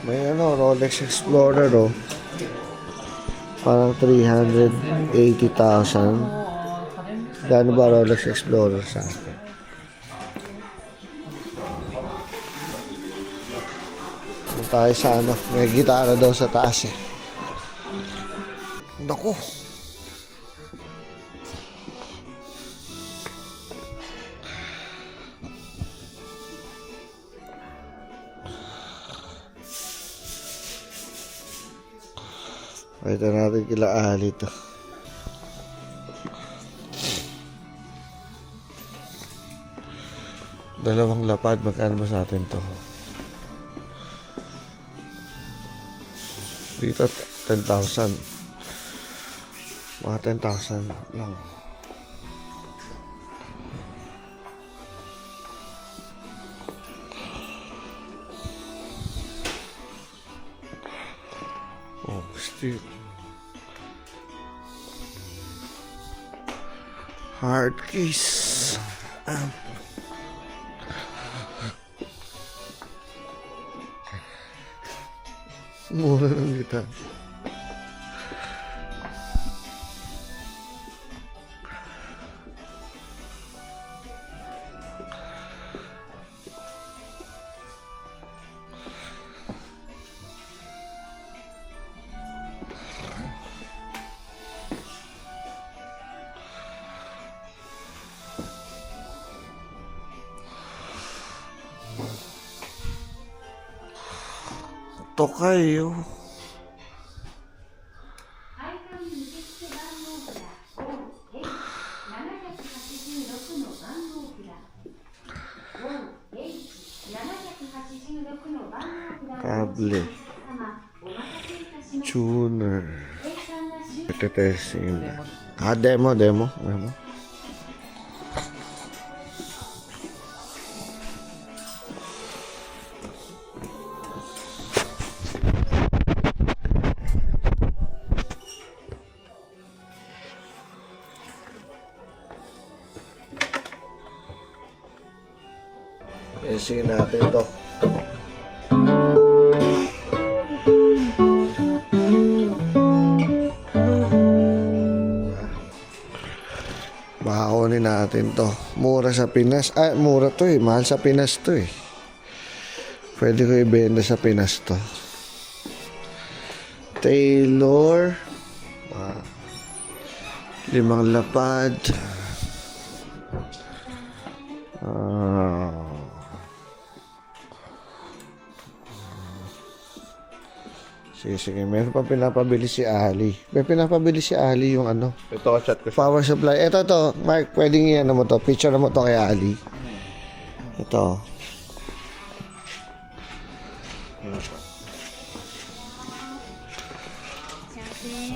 May ano, Rolex Explorer oh. Parang 380,000. Gano ba Rolex Explorer sa akin? Tayo sa ano, may gitara daw sa taas eh. Naku. Pakita natin kila Ali to. Dalawang lapad, magkano ba sa atin to? Dito 10,000. Mga 10,000 lang. Oh, still. Hard case. Mura lang kita. To kayo. Kable. Tuner. Ito-testing. Demo. Testing natin to. Bakunin natin to. Mura sa Pinas. Mura to eh. Mahal sa Pinas to eh. Pwede ko ibenta sa Pinas to. Taylor. 5 lapad. Sige. Meron pa pinapabili si Ali. May pinapabili si Ali yung ano. Ito, chat ko siya. Power supply. Ito. Mark, pwedeng i-ano mo to. Picture mo to kay Ali. Ito.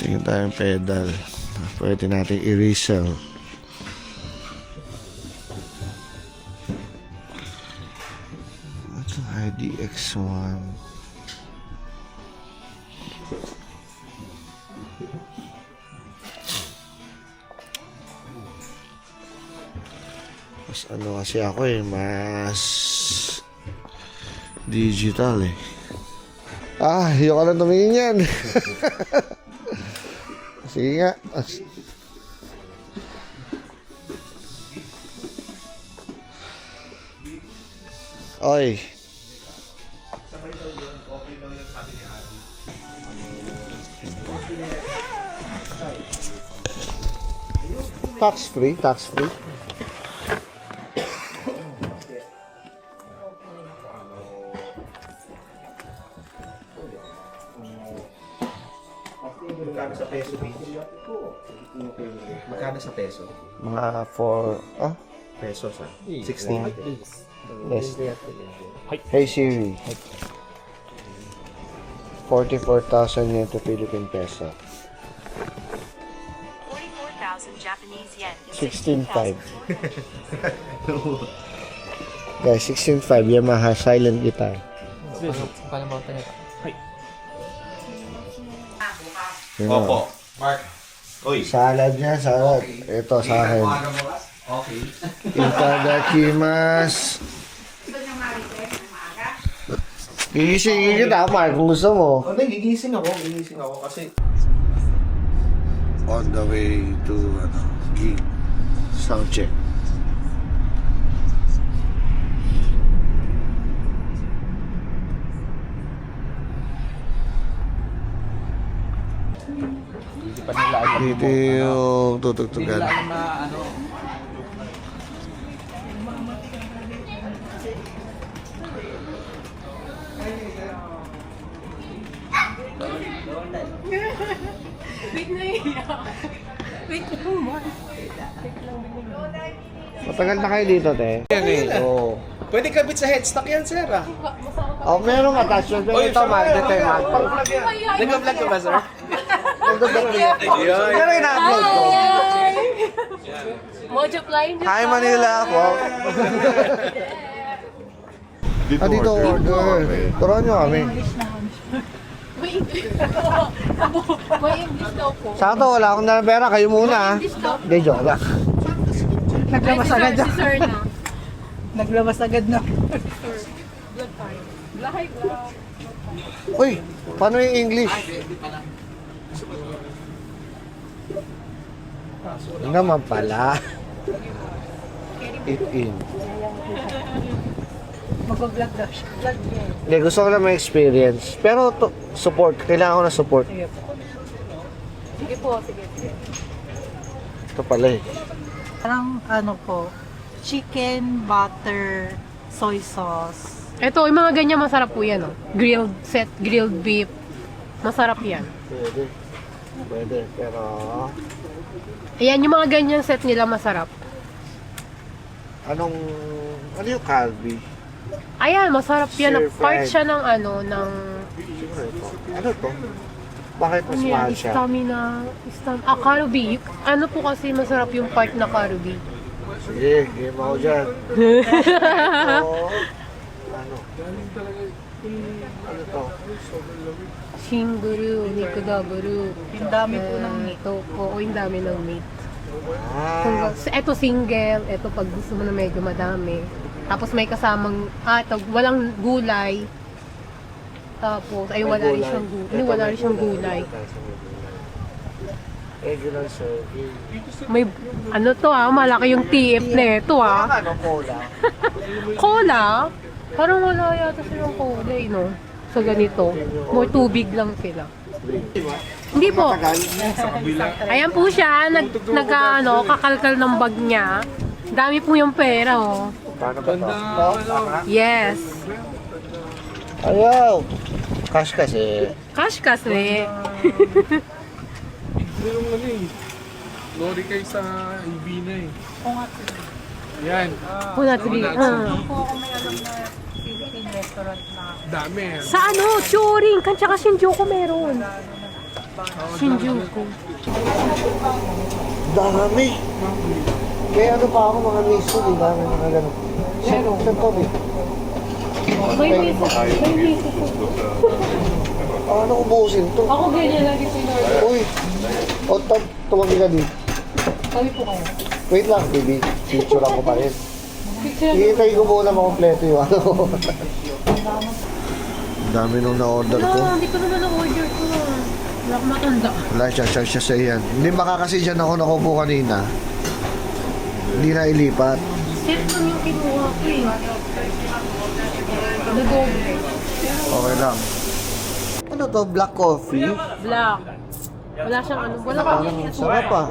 Tingnan tayong pedal. Pwede natin i-resell. Ito, IDX1. Mas ano kasi ako eh, mas digital eh. Yung ka lang tumingin yan. Sige nga. Oy. Tax free. Magkano sa peso, Magkano sa peso? Mga 4 Pesos, 16. Yes. Hey Siri. 44,000 yen to Philippine peso. 44,000 Japanese yen. 16.5. Guys, 16.5 Yamaha silent guitar. Opo. Mark. Uy. Salad niya, salad. Ito sa akin. Okay. Itadakimasu. Gigisingin kita, Mark, kung gusto mo. Oh, hindi, gigising ako kasi On the way to, gig. Sound check. hindi pa nila alam Dito yung tutugtugan. na ano. Wait na Wait lang, Mark. Matagal na kayo dito, te? Yan eh. Oo. Pwede kabit sa headstock yan, sir. Oh, merong attachment. Pero ito, Mark. Ito yung Mark. Nag-vlog ka ba, sir? Pero ina-upload ko. Mojo Flying Hi, Manila. Wow. Dito order. Turuan nyo kami. May English daw po. Sakto, wala akong dalang pera. Kayo muna. Hindi, joke lang. Naglabas agad na. Si Sir na. Naglabas agad na. Vlog tayo. Blahay vlog. Uy, paano yung English? Yun naman pala. Eat in. Mag-vlog daw siya. Vlog niya. Hindi, gusto ko lang may experience. Pero support. Kailangan ko ng support. Sige po. Sige po, sige. Ito pala eh. Parang ano po, chicken, butter, soy sauce. Ito, yung mga ganyan masarap po yan, oh. Grilled set, grilled beef. Masarap yan. Pwede. Pwede, pero... Ayan, yung mga ganyan set nila masarap. Ano yung Calbee? Ayan, masarap yan. Stir Part fried. siya ng ng... Siguro ito. Ano to? Bakit mas Ano yan? mahal siya? Karubi. Ano po kasi masarap yung part na karubi. Sige, game ako dyan. Oo. Ano? Ano to? Shinguru, Nikudaburu. Yung dami po ng meat. Ito po, yung dami ng meat. Ah, Ito single, ito pag gusto mo na medyo madami. Tapos may kasamang, ito, walang gulay. Tapos, ay wala rin siyang gulay. Ito, Wala may rin siyang gulay. Regular serving. May, ano to malaki yung TF na ito Ano, cola? Cola? Parang wala yata silang cola no? Sa ganito. More tubig lang sila. Hindi po. Ayan po siya, kakalkal ng bag niya. Dami po yung pera, oh. Paano ba to? Yes. Ayaw! Cash kasi. Cash kasi. Yung ano eh. Lori kayo sa Ibina eh. Yan. Wala tuli. Po ako may alam na Philippine restaurant na Dami. Sa ano? Churing. Tsaka Shinjuku meron. Shinjuku. Dami! Kaya ano pa ako mga miso, di ba? May mga ganun. Saan to, eh? May miso. May miso po. Paano ubusin to? Ako ganyan lagi pinorder. Uy! O, tumagi ka dito. Kami po kayo. Wait lang, baby. Picture ko pa rin. Picture Hihintay ko muna makompleto yung ano. Dami nung na-order ko. No, hindi ko naman na-order ko. Wala akong matanda. Wala siya, charge siya sa iyan. Hindi baka kasi dyan ako nakupo kanina. Hindi na ilipat. Set lang yung kinuha ko eh. Nag-over. Okay lang. Ano to? Black coffee? Black. Wala siyang ano. Wala pa. Parang sarap ah.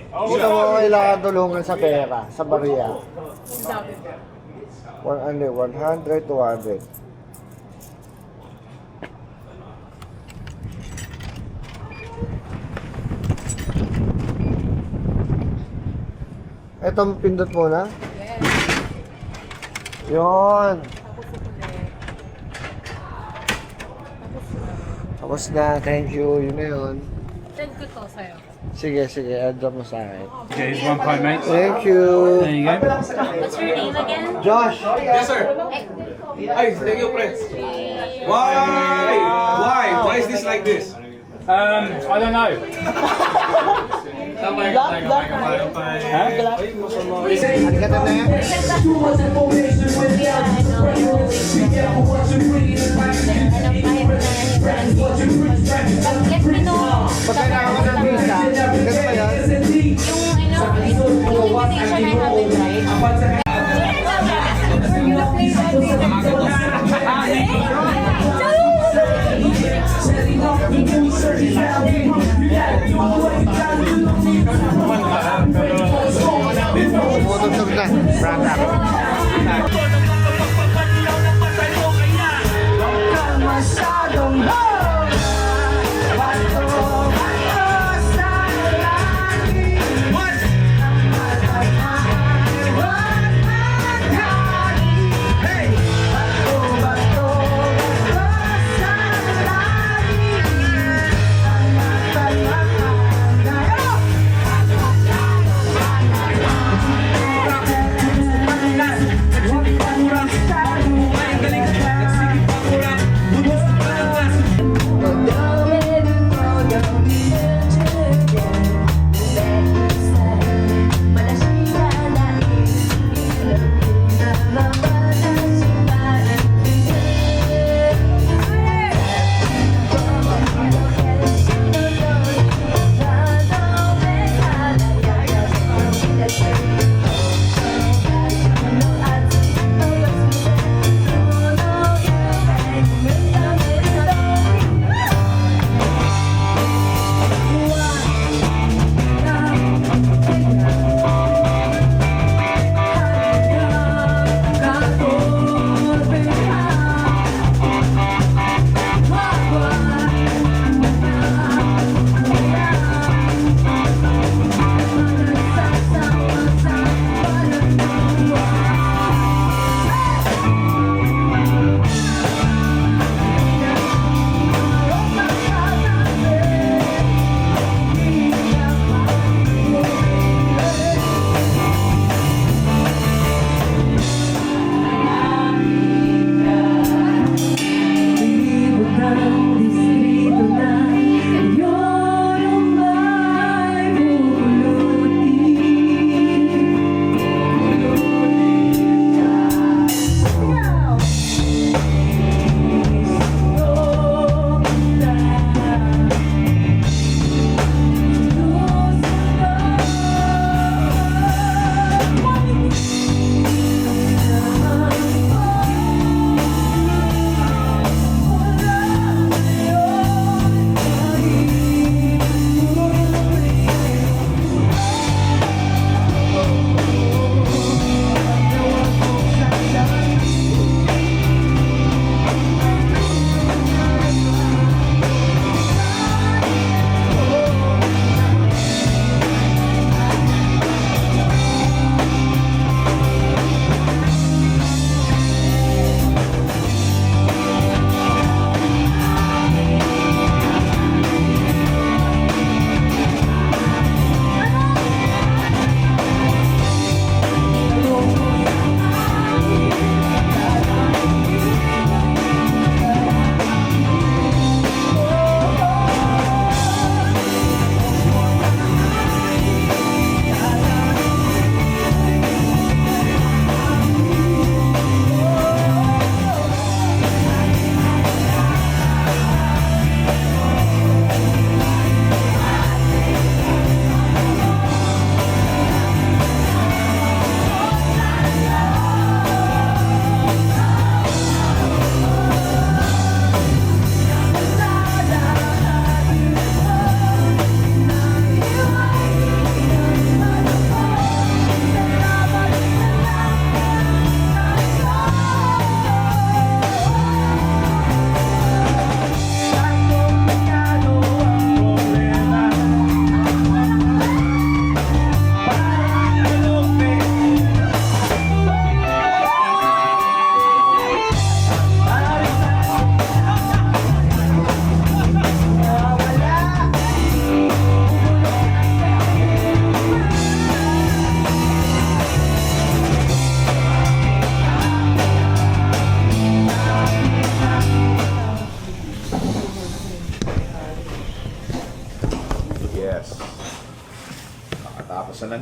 Kita mo kailangan tulungan sa pera, sa bariya. Sabi. 100, 200. Etong pindot muna? Yes. Yun. Tapos Tapos ulit. na, thank you. Yun na yun. Send ko to sa'yo. Sige, sige. Add mo sa akin. Okay, it's 1 pint, mate. Thank you. There you go. What's your name again? Josh! Yes, sir. Ay, thank you, friends. Why? Why is this like this? I don't know. Let me know. Pag kailangan ko ng visa, ganun ba yan? Yung invitation I have it, right? Tumutugtog na. Branda.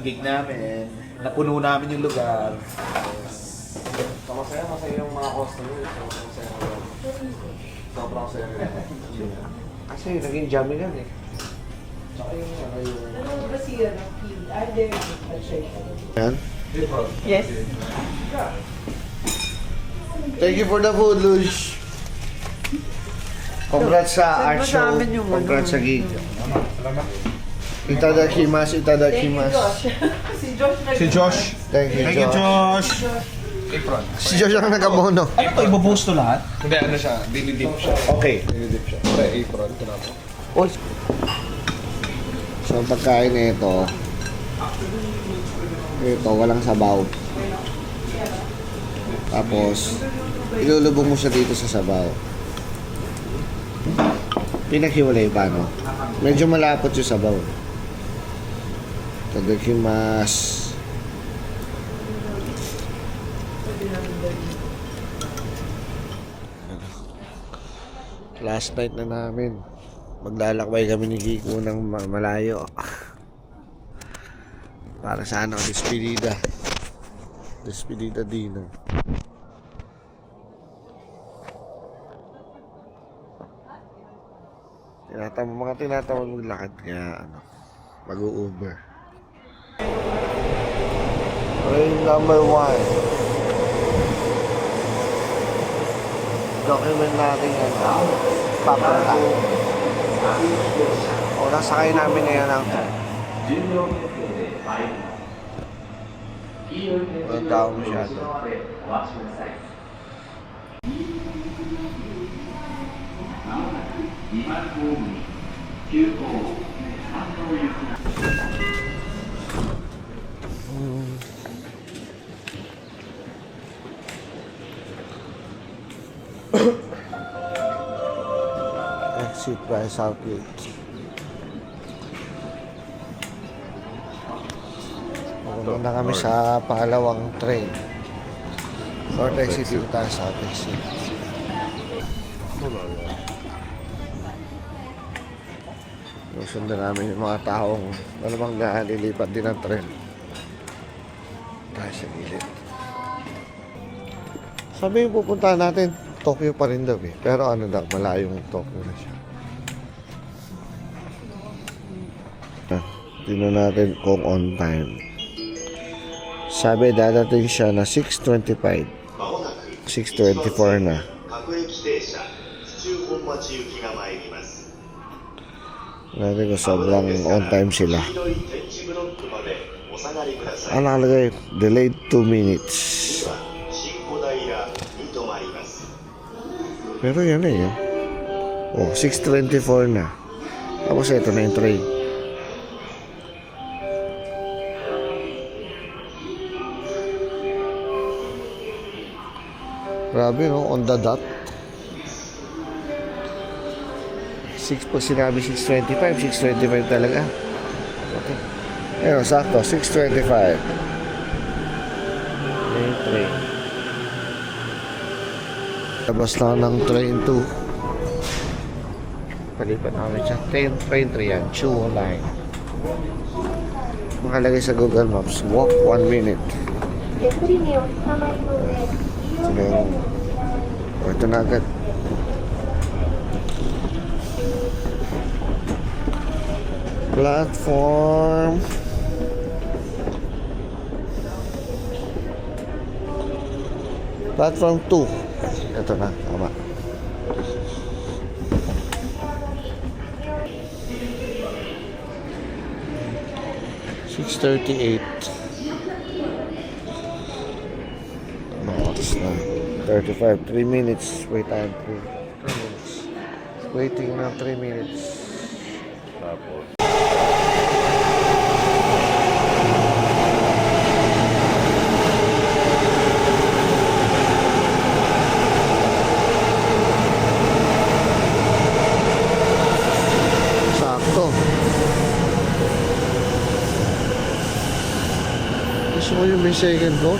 gig namin. Napuno namin yung lugar. Masaya yung mga customer. Sobrang saya. Kasi naging jamming yan eh. Tsaka yung Yan? Yes. Thank you for the food, Lush. Congrats sa art show. Congrats sa gig. Itadakimasu, itadakimasu. Si Josh. Thank you, Josh. Si Josh ang nag-abono. Ano to? Ibubuhos to lahat? Hindi, ano siya, dinidip siya. Okay. Dinidip siya. Pre-apron, ito na po. Oy. So, ang pagkain na ito, walang sabaw. Tapos, ilulubog mo siya dito sa sabaw. Pinaghiwalay pa, no? Medyo malapot yung sabaw. Itadakimasu. Last night na namin. Maglalakbay kami ni Kiko ng malayo. Para sa despedida. Despedida Dino. Mga tinatamad maglakad kaya mag-u-Uber. Train number 1. Document natin papunta. O, nasakay namin ngayon ang walang tao masyado. Exit by Southgate. Pupunta na kami sa pangalawang train. North exit dito tayo sa South exit. Sundan namin yung mga taong malamang nalilipat din ng tren. Tayo sa gilid. Sabi yung pupuntahan natin, Tokyo pa rin daw eh. Pero malayong Tokyo na siya. Tingnan natin kung on time. Sabi dadating siya na 6:25. 6:24 na. Natin ko sobrang on time sila. Ang nakalagay, delayed 2 minutes. Pero yan eh. Oh, 6:24 na. Tapos ito na yung train. Grabe no, on the dot. 6 po sinabi 6:25, 6:25 talaga. Okay. Ayun, sakto, 6:25. Yung train. Labas lang ng train 2. Palipat namin siya. Train 3 yan, Chuo Line. Makalagay sa Google Maps, walk 1 minute. Ito yung... O, ito na agad. Platform 2. Ito na, tama. $6:38. Oras na 35, 3 minutes. Wait time, 3 minutes. Waiting na 3 minutes. Tapos sakto. Gusto mo yung may second floor?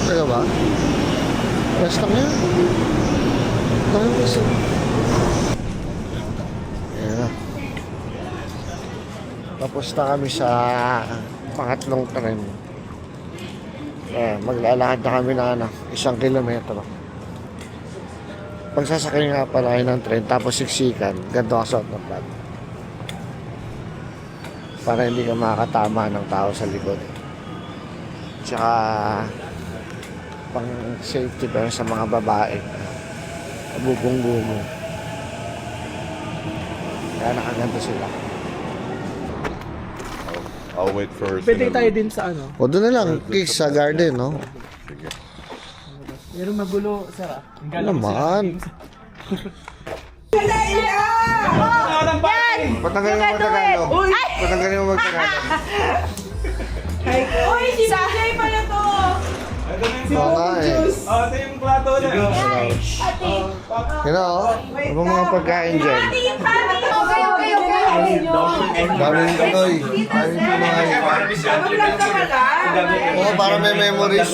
Talaga ba? Rest lang yan. Tayo kasi. Ayan na. Tapos na kami sa pangatlong tren. Maglalakad na kami na 1 kilometro. Pag sasakay nga pala kayo ng tren, tapos siksikan, ganito kasuot ng flag. Para hindi ka makakatama ng tao sa likod. Tsaka pang safety pero sa mga babae. Bubong-bubong. Kaya nakaganto sila. I'll wait first. Pwede tayo din sa ano. O doon na lang, kiss sa garden, no? Pero magulo, Sarah. Ano naman? Patanggalin mo magtagalog. Patanggalin mo magtagalog. Uy, si CJ pala to! Oo nga eh. Ito yung plato na. You know, ano mga pagkain dyan? Okay. Daming kanoy. Daming Pinoy. Oo, para may memories.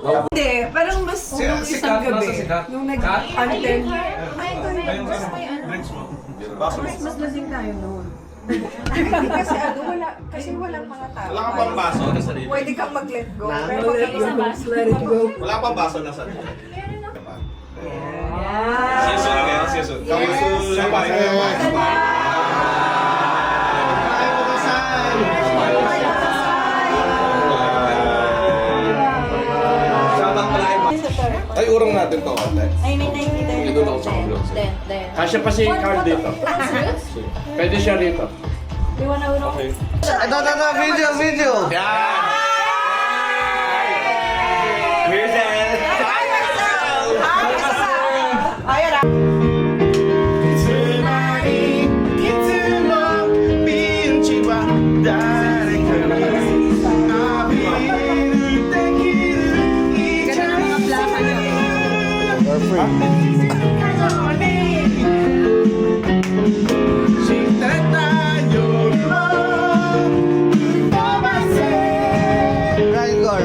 Hindi, parang mas yung isang gabi. Yung nag-anten. Mas lasing tayo noon. Hindi kasi wala, kasi walang mga tao. Wala kang pang baso na sarili. Pwede kang mag-let go. Pero pag let it go. Wala kang baso na sarili. Season kayo, season. Ay, urong natin to. Ay, may nakikita yun. Dito ako sa kablo. Kasya pa si Carl dito. Pwede siya rito. Iwan na urong. Ito, video. Raigor.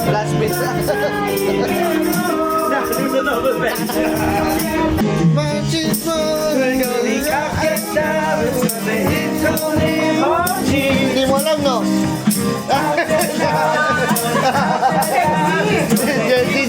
Last piece. Hindi mo alam, no? Jesse.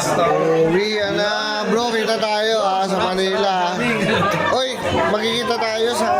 Basta. Uwi na, bro. Kita tayo sa Manila. Oy, magkikita tayo sa